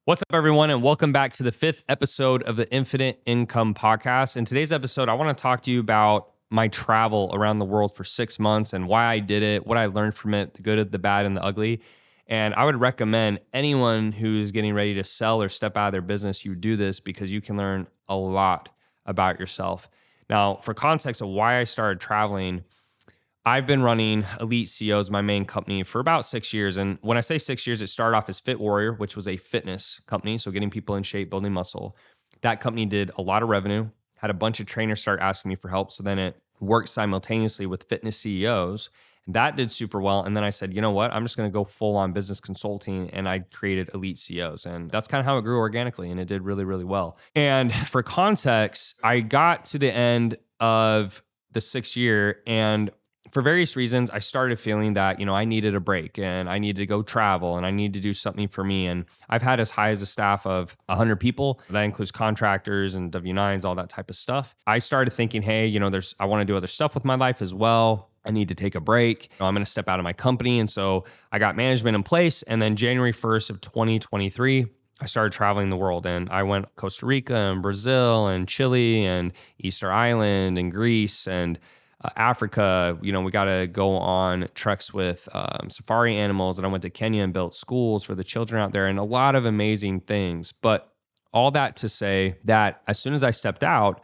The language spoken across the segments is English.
What's up, everyone, and welcome back to the 5th episode of the Infinite Income Podcast. In today's episode, I want to talk to you about my travel around the world for 6 months and why I did it, what I learned from it, the good, the bad, and the ugly. And I would recommend anyone who's getting ready to sell or step out of their business, you do this because you can learn a lot about yourself. Now, for context of why I started traveling, I've been running Elite CEOs, my main company, for about 6 years. And when I say 6 years, it started off as Fit Warrior, which was a fitness company. So getting people in shape, building muscle. That company did a lot of revenue, had a bunch of trainers start asking me for help. So then it worked simultaneously with fitness CEOs. And that did super well. And then I said, you know what? I'm just going to go full on business consulting. And I created Elite CEOs. And that's kind of how it grew organically. And it did really, really well. And for context, I got to the end of the 6th year, and for various reasons, I started feeling that, I needed a break and I needed to go travel and I need to do something for me. And I've had as high as a staff of 100 people. That includes contractors and W-9s, all that type of stuff. I started thinking, hey, I want to do other stuff with my life as well. I need to take a break. I'm going to step out of my company. And so I got management in place. And then January 1st of 2023, I started traveling the world, and I went Costa Rica and Brazil and Chile and Easter Island and Greece and Africa. We got to go on treks with safari animals. And I went to Kenya and built schools for the children out there and a lot of amazing things. But all that to say that as soon as I stepped out,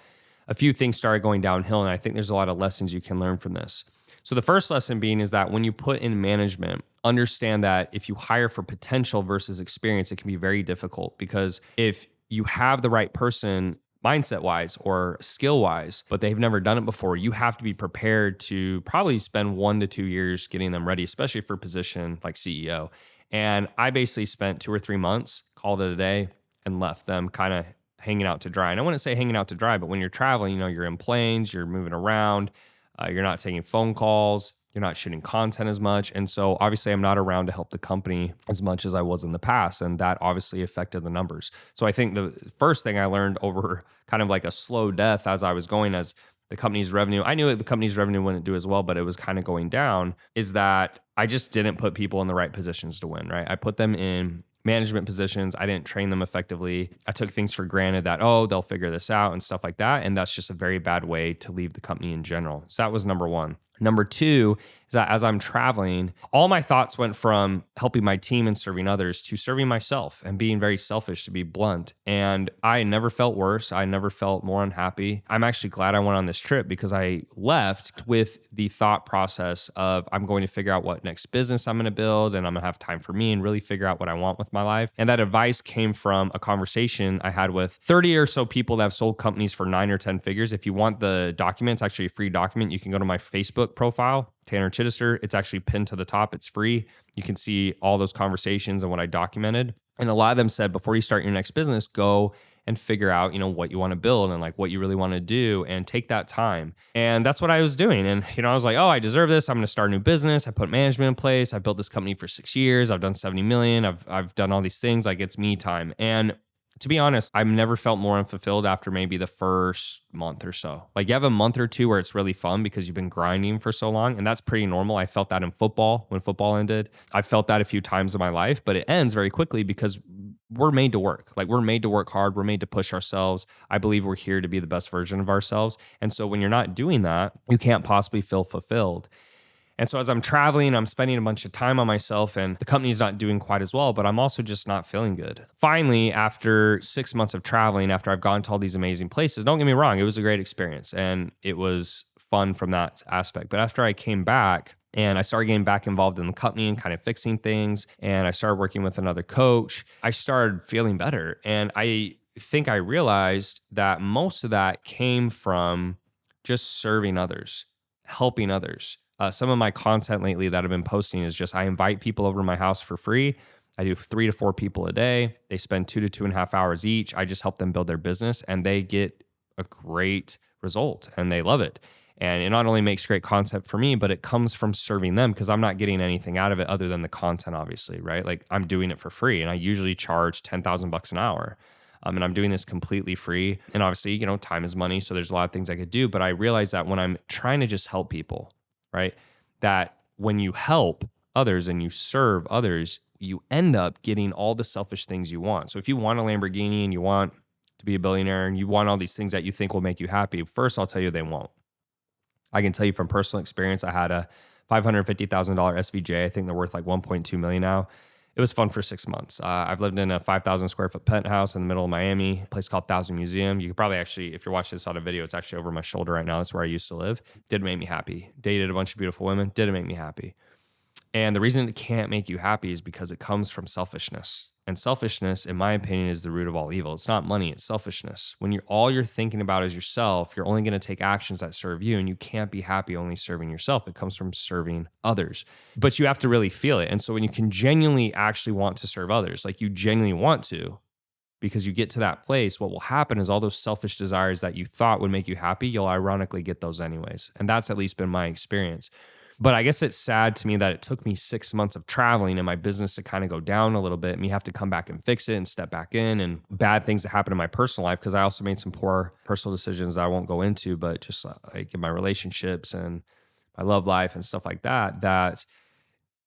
a few things started going downhill. And I think there's a lot of lessons you can learn from this. So the first lesson being is that when you put in management, understand that if you hire for potential versus experience, it can be very difficult, because if you have the right person mindset wise or skill wise, but they've never done it before, you have to be prepared to probably spend 1 to 2 years getting them ready, especially for a position like CEO. And I basically spent 2 or 3 months, called it a day, and left them kind of hanging out to dry. And I wouldn't say hanging out to dry, but when you're traveling, you're in planes, you're moving around, you're not taking phone calls, you're not shooting content as much. And so obviously I'm not around to help the company as much as I was in the past. And that obviously affected the numbers. So I think the first thing I learned over kind of like a slow death as I was going, as the company's revenue, I knew the company's revenue wouldn't do as well, but it was kind of going down, is that I just didn't put people in the right positions to win, right? I put them in management positions. I didn't train them effectively. I took things for granted that, they'll figure this out and stuff like that. And that's just a very bad way to leave the company in general. So that was number one. Number two is that as I'm traveling, all my thoughts went from helping my team and serving others to serving myself and being very selfish, to be blunt. And I never felt worse. I never felt more unhappy. I'm actually glad I went on this trip, because I left with the thought process of I'm going to figure out what next business I'm going to build, and I'm going to have time for me and really figure out what I want with my life. And that advice came from a conversation I had with 30 or so people that have sold companies for 9 or 10 figures. If you want the document, it's actually a free document. You can go to my Facebook profile, Tanner Chidester. It's actually pinned to the top. It's free. You can see all those conversations and what I documented. And a lot of them said, before you start your next business, go and figure out, what you want to build and like what you really want to do, and take that time. And that's what I was doing. And, I was like, I deserve this. I'm going to start a new business. I put management in place. I built this company for 6 years. I've done 70 million. I've done all these things. Like, it's me time. And to be honest, I've never felt more unfulfilled after maybe the first month or so. Like, you have a month or two where it's really fun because you've been grinding for so long, and that's pretty normal. I felt that in football when football ended. I felt that a few times in my life, but it ends very quickly because we're made to work. Like, we're made to work hard. We're made to push ourselves. I believe we're here to be the best version of ourselves. And so when you're not doing that, you can't possibly feel fulfilled. And so as I'm traveling, I'm spending a bunch of time on myself, and the company's not doing quite as well, but I'm also just not feeling good. Finally, after 6 months of traveling, after I've gone to all these amazing places, don't get me wrong, it was a great experience and it was fun from that aspect. But after I came back and I started getting back involved in the company and kind of fixing things, and I started working with another coach, I started feeling better. And I think I realized that most of that came from just serving others, helping others. Some of my content lately that I've been posting is just, I invite people over to my house for free. I do 3 to 4 people a day. They spend 2 to 2.5 hours each. I just help them build their business, and they get a great result and they love it. And it not only makes great content for me, but it comes from serving them, because I'm not getting anything out of it other than the content, obviously, right? Like, I'm doing it for free, and I usually charge $10,000 an hour. And I'm doing this completely free. And obviously, time is money. So there's a lot of things I could do. But I realize that when I'm trying to just help people, right, that when you help others and you serve others, you end up getting all the selfish things you want. So if you want a Lamborghini and you want to be a billionaire and you want all these things that you think will make you happy, first I'll tell you they won't. I can tell you from personal experience, I had a $550,000 SVJ. I think they're worth like 1.2 million now. It was fun for 6 months. I've lived in a 5,000 square foot penthouse in the middle of Miami, a place called Thousand Museum. You could probably actually, if you're watching this on a video, it's actually over my shoulder right now. That's where I used to live. Didn't make me happy. Dated a bunch of beautiful women. Didn't make me happy. And the reason it can't make you happy is because it comes from selfishness. And selfishness, in my opinion, is the root of all evil. It's not money, it's selfishness. When all you're thinking about is yourself, you're only going to take actions that serve you, and you can't be happy only serving yourself. It comes from serving others. But you have to really feel it. And so when you can genuinely actually want to serve others, like you genuinely want to, because you get to that place, what will happen is all those selfish desires that you thought would make you happy, you'll ironically get those anyways. And that's at least been my experience. But I guess it's sad to me that it took me 6 months of traveling and my business to kind of go down a little bit, and me have to come back and fix it and step back in, and bad things that happen in my personal life, because I also made some poor personal decisions that I won't go into, but just like in my relationships and my love life and stuff like that, that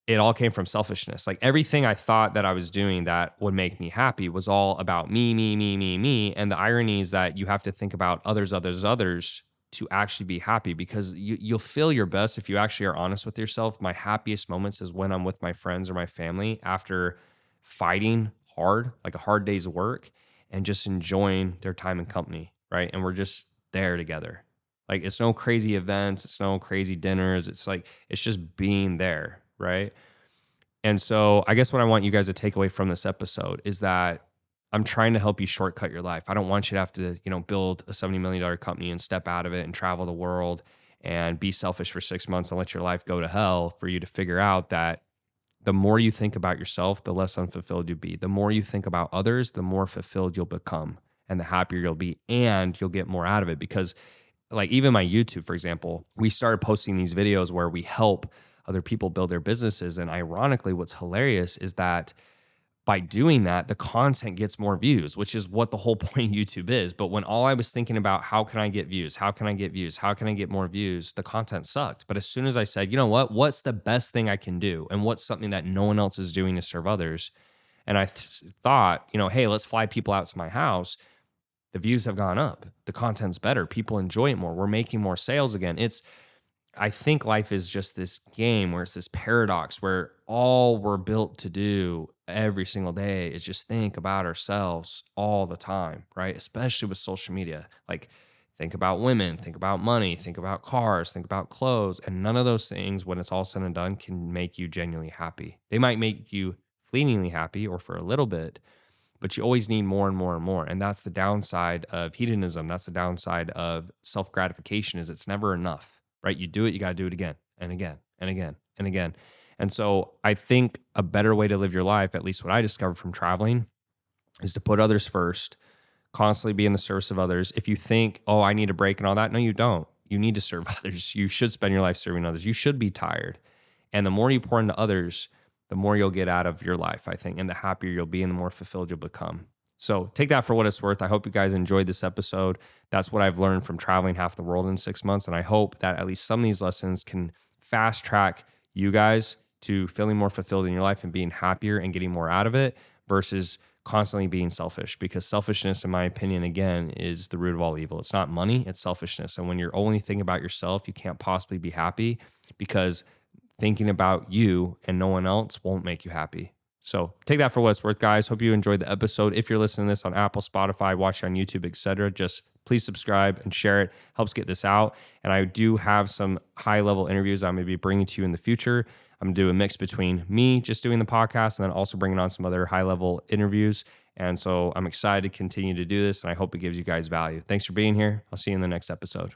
it all came from selfishness. Like everything I thought that I was doing that would make me happy was all about me, me, me, me, me. And the irony is that you have to think about others, others, others to actually be happy, because you'll feel your best if you actually are honest with yourself. My happiest moments is when I'm with my friends or my family after fighting hard, like a hard day's work, and just enjoying their time and company, right? And we're just there together. Like it's no crazy events, it's no crazy dinners. It's like, it's just being there, right? And so I guess what I want you guys to take away from this episode is that I'm trying to help you shortcut your life. I don't want you to have to, build a $70 million company and step out of it and travel the world and be selfish for 6 months and let your life go to hell for you to figure out that the more you think about yourself, the less unfulfilled you'll be. The more you think about others, the more fulfilled you'll become and the happier you'll be, and you'll get more out of it. Because like even my YouTube, for example, we started posting these videos where we help other people build their businesses. And ironically, what's hilarious is that by doing that, the content gets more views, which is what the whole point of YouTube is. But when all I was thinking about, how can I get views? How can I get views? How can I get more views? The content sucked. But as soon as I said, you know what? What's the best thing I can do? And what's something that no one else is doing to serve others? And I thought, hey, let's fly people out to my house. The views have gone up. The content's better. People enjoy it more. We're making more sales again. I think life is just this game where it's this paradox where all we're built to do every single day is just think about ourselves all the time, right? Especially with social media. Like think about women, think about money, think about cars, think about clothes. And none of those things, when it's all said and done, can make you genuinely happy. They might make you fleetingly happy or for a little bit, but you always need more and more and more. And that's the downside of hedonism. That's the downside of self-gratification, is it's never enough. Right? You do it, you got to do it again and again and again and again. And so I think a better way to live your life, at least what I discovered from traveling, is to put others first, constantly be in the service of others. If you think, oh, I need a break and all that, no, you don't. You need to serve others. You should spend your life serving others. You should be tired. And the more you pour into others, the more you'll get out of your life, I think, and the happier you'll be and the more fulfilled you'll become. So take that for what it's worth. I hope you guys enjoyed this episode. That's what I've learned from traveling half the world in 6 months. And I hope that at least some of these lessons can fast track you guys to feeling more fulfilled in your life and being happier and getting more out of it versus constantly being selfish. Because selfishness, in my opinion, again, is the root of all evil. It's not money, it's selfishness. And when you're only thinking about yourself, you can't possibly be happy, because thinking about you and no one else won't make you happy. So take that for what it's worth, guys. Hope you enjoyed the episode. If you're listening to this on Apple, Spotify, watch on YouTube, etc., just please subscribe and share it. Helps get this out. And I do have some high-level interviews I'm going to be bringing to you in the future. I'm going to do a mix between me just doing the podcast and then also bringing on some other high-level interviews. And so I'm excited to continue to do this, and I hope it gives you guys value. Thanks for being here. I'll see you in the next episode.